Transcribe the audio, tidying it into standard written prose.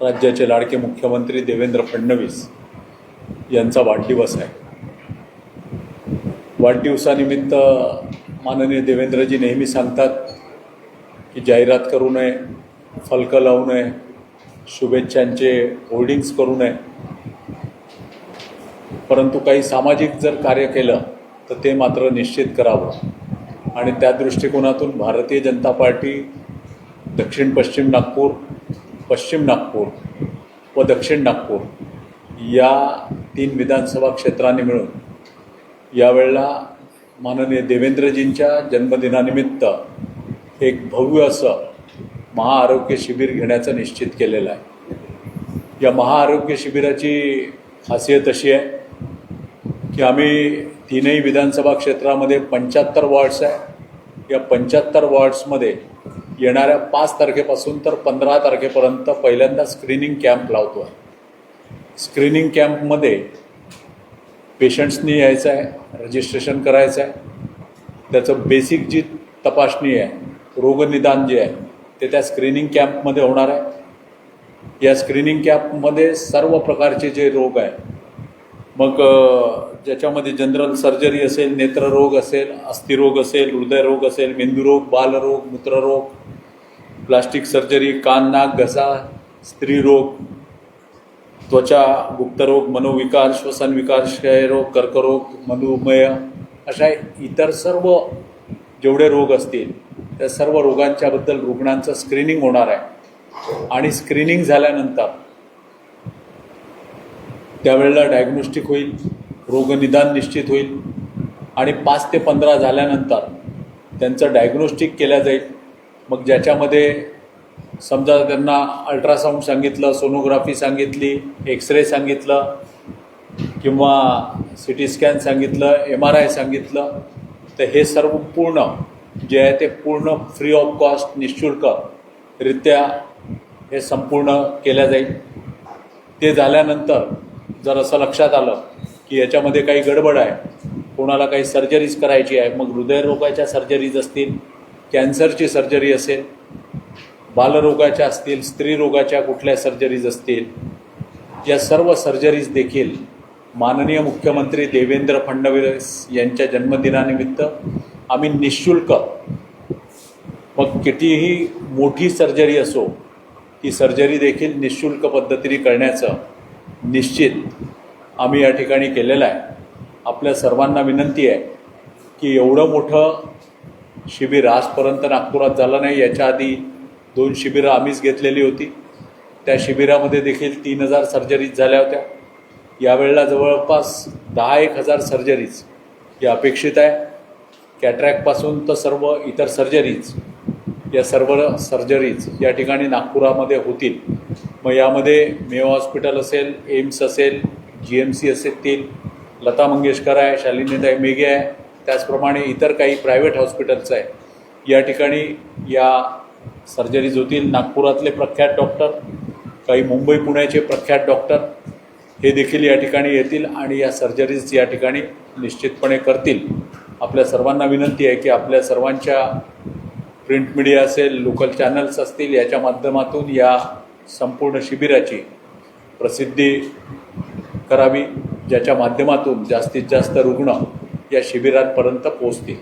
राज्याचे लाडके मुख्यमंत्री देवेंद्र फडणवीस यांचा वाढदिवस आहे। वाढदिवसानिमित्त माननीय देवेंद्रजी नेहमी सांगतात की जाहिरात करू नये, फलकं लावू नये, शुभेच्छांचे होर्डिंग्स करू नये, परंतु काही सामाजिक जर कार्य केलं तर ते मात्र निश्चित करावं। आणि त्या दृष्टिकोनातून भारतीय जनता पार्टी दक्षिण पश्चिम नागपूर, पश्चिम नागपूर व दक्षिण नागपूर या 3 विधानसभा क्षेत्रांनी मिळून यावेळेला माननीय देवेंद्रजींच्या जन्मदिनानिमित्त एक भव्य असं महाआरोग्य शिबिर घेण्याचं निश्चित केलेलं आहे। या महाआरोग्य शिबिराची खासियत अशी आहे की आम्ही 3ही विधानसभा क्षेत्रामध्ये 75 वॉर्ड्स आहे। या 75 वॉर्ड्समध्ये येणाऱ्या 5 तारखेपासून तर 15 तारखेपर्यंत पहिल्यांदा स्क्रीनिंग कॅम्प लावतो आहे। स्क्रीनिंग कॅम्पमध्ये पेशंट्सनी यायचं आहे, रजिस्ट्रेशन करायचं आहे, त्याचं बेसिक जी तपासणी आहे, रोगनिदान जे आहे ते त्या स्क्रीनिंग कॅम्पमध्ये होणार आहे। या स्क्रीनिंग कॅम्पमध्ये सर्व प्रकारचे जे रोग आहे, मग ज्याच्यामध्ये जनरल सर्जरी असेल, नेत्ररोग असेल, अस्थिरोग असेल, हृदयरोग असेल, मेंदुरोग, बालरोग, मूत्ररोग, प्लास्टिक सर्जरी, कान, नाक, घसा, स्त्रीरोग, त्वचा, गुप्तरोग, मनोविकार, श्वसनविकार, क्षयरोग, कर्करोग, मधुमेह अशा इतर सर्व जेवढे रोग असतील त्या सर्व रोगांच्याबद्दल रुग्णांचं स्क्रीनिंग होणार आहे। आणि स्क्रीनिंग झाल्यानंतर त्यावेळेला डायग्नोस्टिक होईल, रोगनिदान निश्चित होईल आणि 5 ते 15 झाल्यानंतर त्यांचं डायग्नोस्टिक केलं जाईल। मग ज्याच्यामध्ये समजा त्यांना अल्ट्रासाऊंड सांगितलं, सोनोग्राफी सांगितली, एक्सरे सांगितलं किंवा CT स्कॅन सांगितलं, MRI सांगितलं, तर हे सर्व पूर्ण जे आहे ते पूर्ण फ्री ऑफ कॉस्ट निःशुल्करित्या हे संपूर्ण केल्या जाईल। ते झाल्यानंतर जर असं लक्षात आलं की याच्यामध्ये काही गडबड आहे, कोणाला काही सर्जरीज करायची आहे, मग हृदयरोगाच्या सर्जरीज असतील, कॅन्सरची सर्जरी असेल, बालरोगाच्या असतील, स्त्रीरोगाच्या कुठल्या सर्जरीज असतील, या सर्व सर्जरीज देखील माननीय मुख्यमंत्री देवेंद्र फडणवीस यांच्या जन्मदिनानिमित्त आम्ही निःशुल्क, मग कितीही मोठी सर्जरी असो ती सर्जरी देखील निःशुल्क पद्धतीने करण्याचं निश्चित आम्ही या ठिकाणी केलेलं आहे। आपल्या सर्वांना विनंती आहे की एवढं मोठं शिबिर आजपर्यंत नागपुरात झालं नाही। याच्या आधी 2 शिबिरं आम्हीच घेतलेली होती। त्या शिबिरामध्ये देखील 3000 सर्जरीज झाल्या होत्या। यावेळेला जवळपास 10,000 सर्जरीज या अपेक्षित आहे। कॅटरॅक्टपासून तर सर्व इतर सर्जरीज, या सर्व सर्जरीज या ठिकाणी नागपुरामध्ये होतील। मग यामध्ये मेयो हॉस्पिटल असेल, एम्स असेल, GMC असतील, लता मंगेशकर आहे, शालिनीताई मेघे आहे, त्याचप्रमाणे इतर काही प्रायव्हेट हॉस्पिटल्स आहे, या ठिकाणी या सर्जरीज होतील। नागपुरातले प्रख्यात डॉक्टर, काही मुंबई पुण्याचे प्रख्यात डॉक्टर हे देखील या ठिकाणी येतील आणि या सर्जरीज या ठिकाणी निश्चितपणे करतील। आपल्या सर्वांना विनंती आहे की आपल्या सर्वांच्या प्रिंट मीडिया असेल, लोकल चॅनल्स असतील, याच्या माध्यमातून या संपूर्ण शिबिराची प्रसिद्धी करावी, ज्याच्या माध्यमातून जास्तीत जास्त रुग्ण या शिबिरांपर्यंत पोहोचतील।